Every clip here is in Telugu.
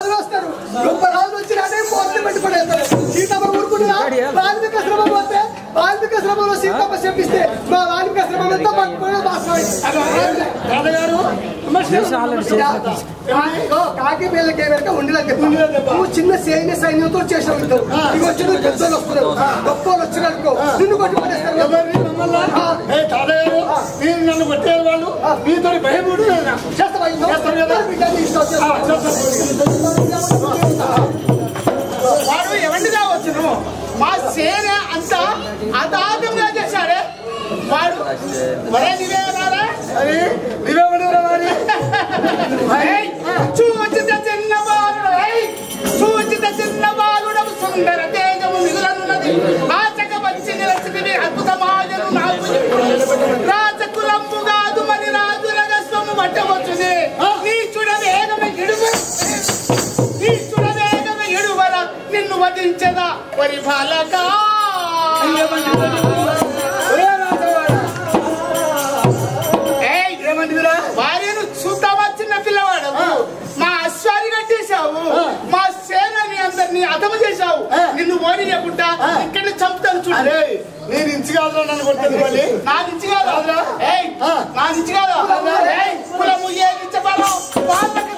రాజులు వస్తారు, గొప్ప రాజులు వచ్చినాడే పోతే పెట్టి పడేస్తారు. సీతమ్మ ఊరుకుంటున్నా వాల్మీకి ఆశ్రమం పోతే వాల్మీకి ఆశ్రమంలో సీతమ్మ చెప్పిస్తే మా వాల్మీకి ఆశ్రమం అంతా పట్టుకుని కాకి వీళ్ళకి ఏమైనా ఉండినట్టు నువ్వు చిన్న సైన్యంతో చేసావు. ఇవి వచ్చిన పెద్దలు వస్తున్నారు, గొప్ప వాళ్ళు వచ్చినట్టుకో నిన్ను కొట్టి పడేస్తారు. నన్ను కొట్టే వాళ్ళు మీతో భయపడు వాడు ఎవరిని రావచ్చును. మా సేన అంతా అదాగంగా చేశాడే వాడు. మరే నీవేమన్నారా? అది నీవేమన్నారా? వాడి చూచిత చిన్న బాలుడు, చూచిత చిన్న బాలుడు సుందర తేజము మిగులనున్నది. ఆచక వచ్చి నిలచితివి అద్భుతమాయను నాకు రాజకులమ్ము కాదు మరి రాజు రగస్వము పట్టవచ్చుది. నీచుడ వేగమే ఎడుగు, నీచుడ వేగమే ఎడువల నిన్ను వధించదా వరి బాలక. వారిని చూద్దామా చిన్న పిల్లవాడు, మా అశ్వాన్ని కట్టేశావు, మా సేనని అందరినీ అతము చేశావు. నిన్ను ఓడి లేకుండా ఇక్కడిని చంపుతాను చూడు. నేను ఇంచి కాదు నన్ను కొట్టేది మళ్ళీ నా నుంచి కాదు నా నుంచి కాదు కులము ఏగించబడు వాళ్ళకి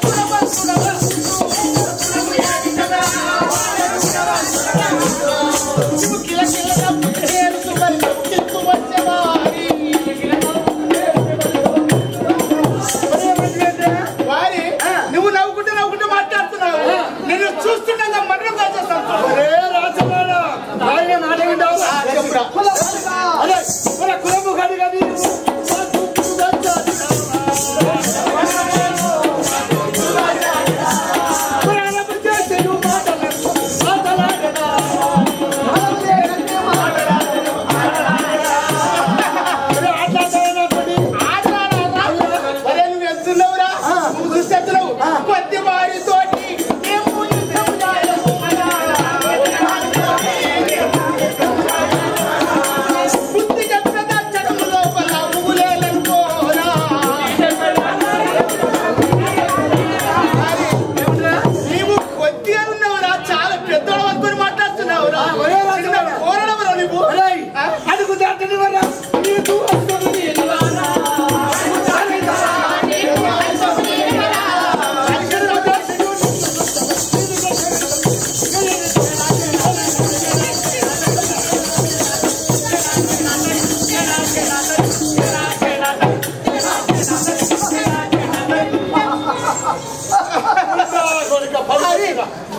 వారి నువ్వు నవ్వుకుంటూ నవ్వుకుంటూ మాట్లాడుతున్నావు. నేను చూస్తుండగా మరణం కాచేస్తాను. కులము కాదు కానీ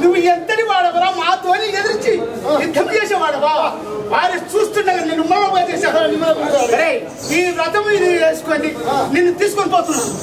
నువ్వు ఎంతటి వాడవరా మాతోని ఎదిరించి యుద్ధం చేసేవాడవా? వారి చూస్తుండగా నేను ఉమ్మలపోయి చేశాను. ఈ వ్రతం ఇది వేసుకొని నిన్ను తీసుకొని పోతున్నాను.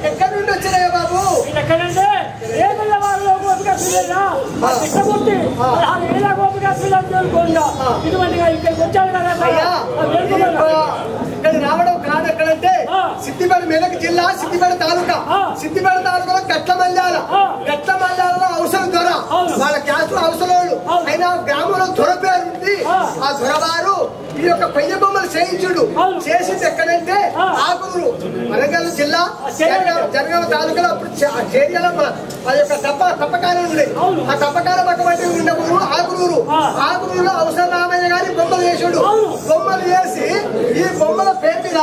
ఎక్కడి నుండి వచ్చినాయా బాబు? ఎక్కడంటే ఏ పిల్లవాళ్ళు గోపిక పిల్లలా ఇష్టపూర్తి గోపిక పిల్లలు తెలుసుకోండా ఇటువంటిగా ఇక్కడికి వచ్చాడు కదా. ఇక్కడ రావడం కాదు. ఎక్కడంటే సిద్దిపేట మెదక్ జిల్లా సిద్దిపేట తాలూకా. సిద్దిపేట తాలూకాలో గట్ల మల్యాలలో అవసరం దొర వాళ్ళ క్యాస్ట్ అవసరం వాళ్ళు అయినా గ్రామంలో దొర పేరు ఉంది. ఆ దొరవారు ఈ యొక్క పెయ్య బొమ్మలు చేయించుడు. చేసింది ఎక్కడంటే ఆకునూరు వరంగల్ జిల్లా జనగామ తాలూకాలో అప్పుడు చేరియాల ఆ యొక్క తప్పకాలం ఉంది. ఆ తప్పకాలం పక్కబట్టి ఉండే ఊరు ఆకునూరు. ఆకునూరులో అవసరం రామయ్య గారి బొమ్మలు చేసాడు. బొమ్మలు చేసి ఈ బొమ్మల పేరు మీద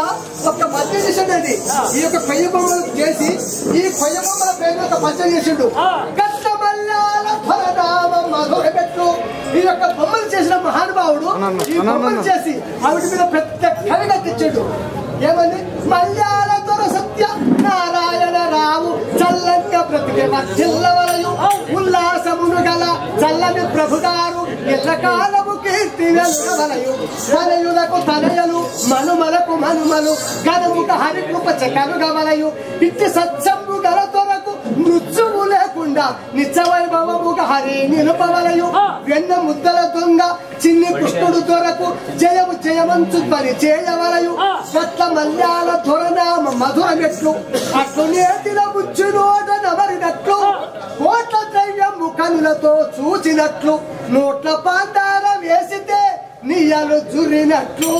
ఒక పద్యం చేసాడండి. ఈ యొక్క పెయ్య బొమ్మలు చేసి ఈ పెయ్య బొమ్మల పేరు మీద ఒక పద్యం చేసాడు. ఈ యొక్క బొమ్మలు చేసిన మహానుభావుడు ఈ బొమ్మలు చేసి ఆవిడ మీద పెద్ద కవిగా తెచ్చాడు. ఏమని? మల్యాల దొర సత్య నారాయణ రావు చల్లంగా బ్రతికే జిల్లవలయు ఉల్లాసమును గల చల్లని ప్రభుగారు ఎల్లకాలము కీర్తి వెలుగవలయు తనయులకు తనయలు మనుమలకు మనుమలు గనుముక హరికృప చకలుగవలయు ఇట్టి సత్సంబు గల తొరకు మృత్యువు లేకుండా ఉండ నిత్యవైభవముగా హరి నిలుపవలయు వెన్న ముద్దల దొంగ చిన్ని కృష్ణుడు దొరకు జయము జయమంచు పని చేయవలయు గట్ల మల్యాల ధొరనామ మధుర మెట్లు అట్లు నేతిన ముచ్చు నోట నవరినట్లు కోట్ల ద్రవ్యము కనులతో చూచినట్లు నోట్ల పాండాల వేసితే నీయలు జురినట్లు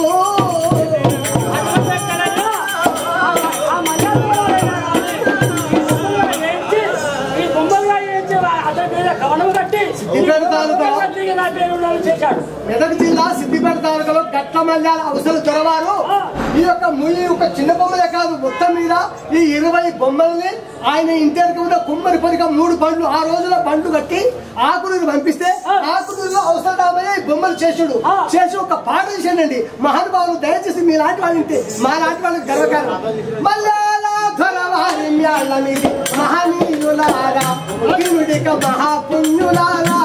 మెదక్ జిల్లా సిద్దిపేట తాలూకాలో గట్ల మల్యాల అవసరం దొరవారు ఈ యొక్క చిన్న బొమ్మలే కాదు మొత్తం మీద ఈ 20 బొమ్మల్ని ఆయన ఇంటి ఉన్న కుమ్మరి పొరిగా 3 బండ్లు ఆ రోజుల బండ్లు కట్టి ఆకులు పంపిస్తే ఆకులలో అవసరమయ్యే ఈ బొమ్మలు చేసి ఒక పాట చేయండి మహానుభావులు దయచేసి మీ లాంటి వాళ్ళు ఇంటే మా లాంటి వాళ్ళకి గర్వకారణం మల్యాల ధొరవారి మ్యాళ్ళ మీద మహనీయులారా వినుడిక మహాపుణ్యులారా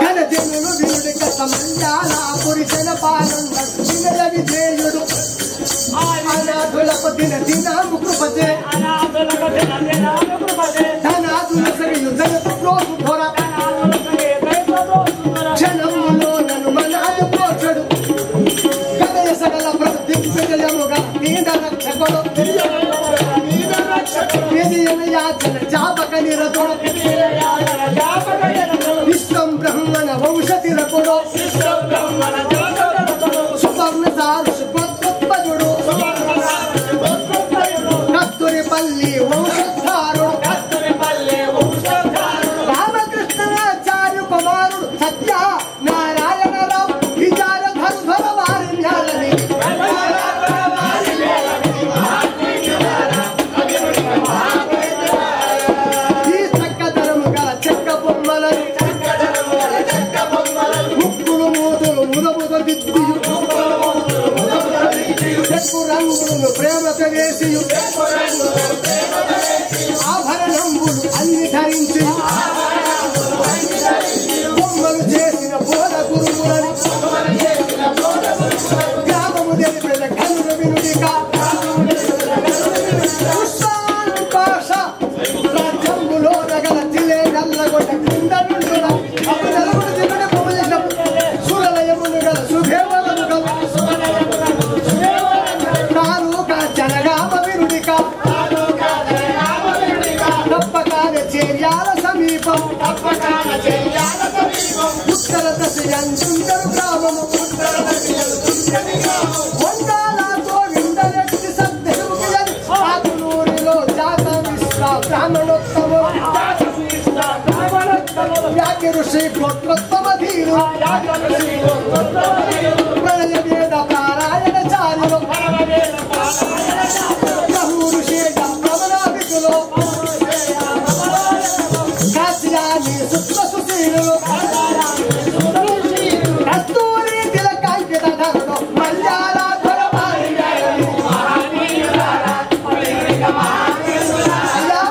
ఘనజనులు వినుడిక మల్యాల పురుషన పాలన వినయ విజేయుడు అనాథులకు దిన దినాము కృపచే ధనాదుల యుద్ధకు ప్రోసు ధోర క్షణములో నన్ను మనాదు పోచడు గదయ సకల ప్రతిజయముగా నీడ రక్షకుడు యాచన చాపక నిరతుడు విశ్వం బ్రహ్మణ వంశతిరకుడు సుపర్ణ సారు సుపత్పజుడు కస్తూరి పల్లి వంశధారుడు రామకృష్ణాచార్య కుమారుడు సత్య నారాయణరావు విచార ధరుధర వారి న్యాలని ఈ చక్కదరముగా చెక్క బొమ్మలను ముక్కులు మూతులు ముదముద దిద్దియు చెక్కు రంగులను ప్రేమతో వేసి ఆభరణంబులు అన్ని ధరించి బొమ్మలు చేసిన బోధ గురువులని గ్రామము తెలిపిన కనుల వినుడిగా పుష్పానుపాష రాజ్యంబులో నగల తిలే నల్లగొండ క్రింద నుండున అప్పుడు నలుగురు దిగుడు బొమ్మ చేసినప్పుడు సురలయమును గల సుభేమలను గల తాలూకా జనగామ వినుడిక తప్పకాల చేర్యాల సమీపం ఉత్తర దశయందుందరు గ్రామము వందాలతో విందలెట్టి సద్దెలుగుయని ఆకునూరిలో జాత విశ్వ బ్రాహ్మణోత్తమ వ్యాఖ్య ఋషి గోత్రోత్తమ ధీరు ప్రళయ వేద పారాయణచార్యులు బహురుషేయ ప్రమణాభికులు కాశ్యాని సుత్వ సుశీలులు కస్తూరి తిలకాంకిత ధరుడు మల్యాల ధొరవారి అయ్యా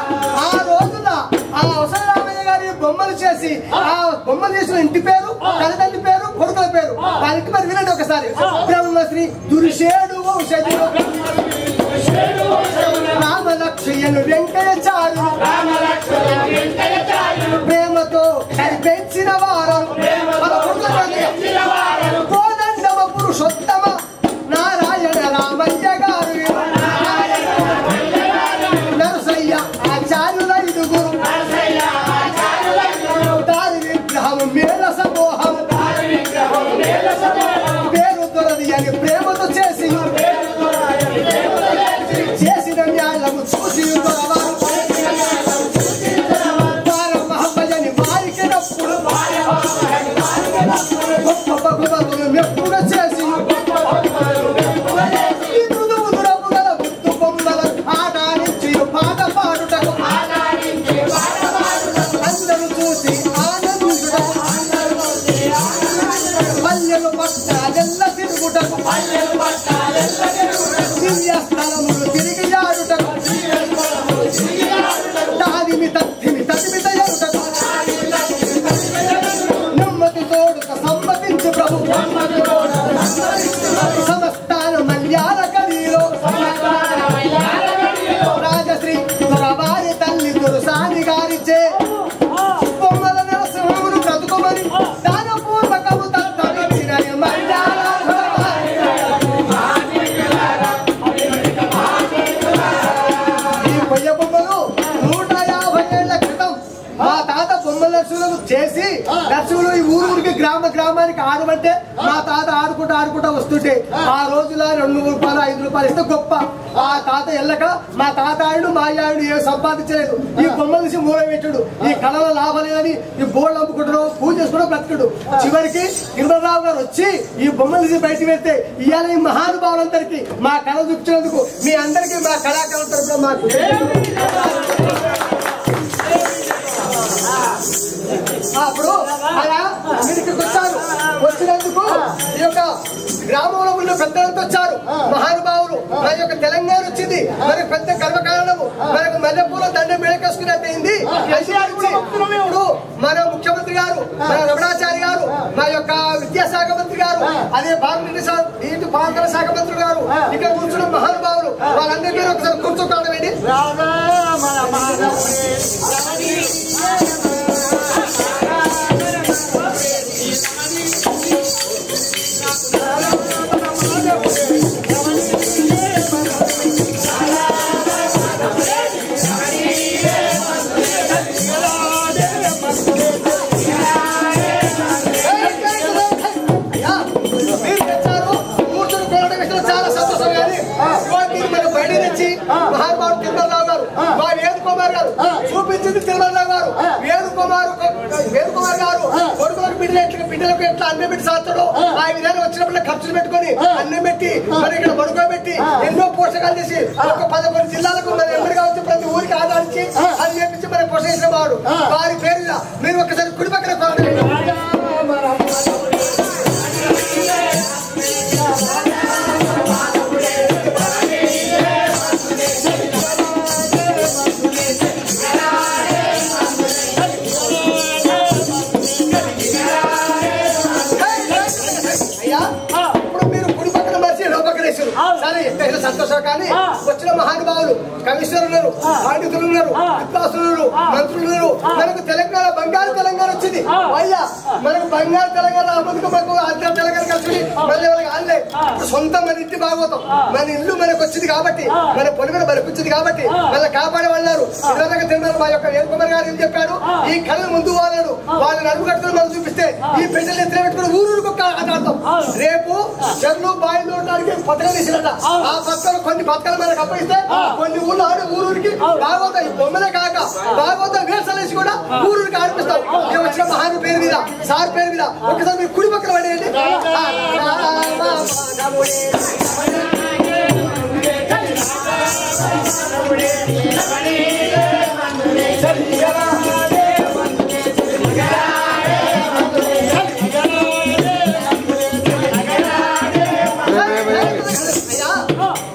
ఆ రోజున ఆ అవసరరామయ్య గారి బొమ్మలు చేసి ఆ బొమ్మలు చేసిన ఇంటి పేరు తల్లిదండ్రి పేరు కొడుకుల పేరు వాళ్ళ ఇంటి పేరు వినండి ఒకసారి బ్రహ్మశ్రీ దుర్షేడు వంశజుడు రామలక్ష్మణుడు వెంకయ్యచారు ప్రేమతో కనిపించిన వారు కోదండమ పురుషోత్తమ నారాయణ రామయ్య గారు నరసయ్య ఆచార్యుల ఇదుగురు దారి విగ్రహం మేల సమూహం పేరు దొరది అని ప్రేమతో చేసిన న్యాయము చూసి మహమ్మదని వారికినప్పుడు గొప్ప భగవతులు మెప్పుగా చేసి మృదుముదురపు గల గుర్తు బొమ్మల ఆడానించి పాట పాడుటకు అందరూ చూసి ఆనందించుటకు పల్లెలు పట్టాలెల్ల తిరుగుటకు తాత ఆడుకుంటా వస్తుంటే ఆ రోజుల 2 రూపాయలు 5 రూపాయలు ఇస్తే గొప్ప. ఆ తాత ఎల్లక మా తాత ఆయుడు మా ఆయుడు ఏం సంపాదించలేదు. ఈ బొమ్మ తీసి మూల పెట్టుడు. ఈ కళల లాభం లేదని ఈ బోర్డు అమ్ముకుంటాడు, పూజ చేసుకుంటూ బ్రతుకుడు. చివరికి తిరుమలరావు గారు వచ్చి ఈ బొమ్మలు తీసి బయట పెడితే ఇవాళ ఈ మహానుభావులందరికీ మా కళ చూపించినందుకు మీ అందరికీ మా కళాకారుల తరఫున మాకు అప్పుడు అలా మీరు ఇక్కడికి వచ్చారు. వచ్చినందుకు ఈ యొక్క గ్రామంలో ఉన్న పెద్దలంతా వచ్చారు, మహానుభావులు. మన యొక్క తెలంగాణ వచ్చింది, మనకు పెద్ద గర్వకారణము. మనకు మల్లెపూల దండం మేళకేసుకున్నట్టయింది. ఇప్పుడు మన ముఖ్యమంత్రి గారు, మన రమణాచారి గారు, మా యొక్క విద్యాశాఖ మంత్రి గారు, అదే నీటి పాలన శాఖ మంత్రి గారు ఇక్కడ కూర్చున్న మహానుభావులు. వాళ్ళందరికీ ఒకసారి కూర్చోకోవడం ఏంటి. మహానుభావుడు తిరుమలరావు గారు, మా వేణుకుమార్ గారు చూపించింది. తిరుమలరావు గారు వేణుకుమార్ గారు కొడుకులకు బిడ్డలకు ఎట్లా అన్నం పెట్టి సాగుతాడో ఆ విధానం వచ్చినప్పుడు ఖర్చులు పెట్టుకొని అన్నం పెట్టి మరి ఇక్కడ పడుకోబెట్టి ఎన్నో పోషకాలు చేసి ఒక 11 జిల్లాలకు మన ఎంబడిగా వచ్చి ప్రతి ఊరికి ఆదరించి అది చేపించి మరి పోషించిన వాడు. వారి పేరు మీరు ఒకసారి కుడి పక్కన సరే ఎంతైనా సంతోషం. కానీ వచ్చిన మహానుభావులు కమిషనర్ ఉన్నారు, పండితులు ఉన్నారు, విద్వాసులు ఉన్నారు, మంత్రులు ఉన్నారు. మనకు తెలంగాణ బంగారు తెలంగాణ వచ్చింది. అయ్యా మనకు బంగారు తెలంగాణ అమ్మకు మనకు ఆంధ్ర తెలంగాణ కలిసి మళ్ళీ వాళ్ళకి ఆన్లే సొంతం మన ఇంటి భాగవతం మన ఇల్లు మనకు వచ్చింది కాబట్టి మన పొలిమేర మనకు వచ్చింది కాబట్టి మళ్ళీ కాపాడే వాళ్ళారు. తిరుమల మా యొక్క వేణుకుమార్ గారు ఏం చెప్పాడు, ఈ కళను ముందు వాళ్ళను వాళ్ళని అడుగు కట్టుకుని మనం చూపిస్తే ఈ బిడ్డలు ఎత్తున పెట్టుకుని ఊరూరికి ఒక ఆట ఆడతాం. రేపు చెర్లు బాయిలు ఉండడానికి పథకాలు వేసినట. ఆ పథకాలు కొన్ని పథకాలు మనకు అప్పగిస్తే కొన్ని ఊళ్ళో ఆడి ఊరూరికి భాగవతం ఈ బొమ్మలే కాక భాగవతం వేసాలేసి కూడా ఊరూరికి ఆడిపిస్తాం. మేము వచ్చిన మహాను పేరు మీద సార్ పేరు మీద ఒకసారి మీరు కుడి పక్కన పడేయండి.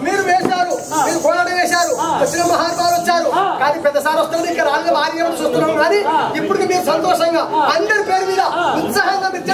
మీరు వేశారు, మీరు పోరాటం వేశారు, వచ్చిన మహానుభావులు వచ్చారు. కానీ పెద్ద సార్ వస్తుంది ఇక్కడ రాళ్ళ వారి చూస్తున్నాం. కానీ ఇప్పుడు మీరు సంతోషంగా అందరి పేరు మీద ఉత్సాహంగా మీరు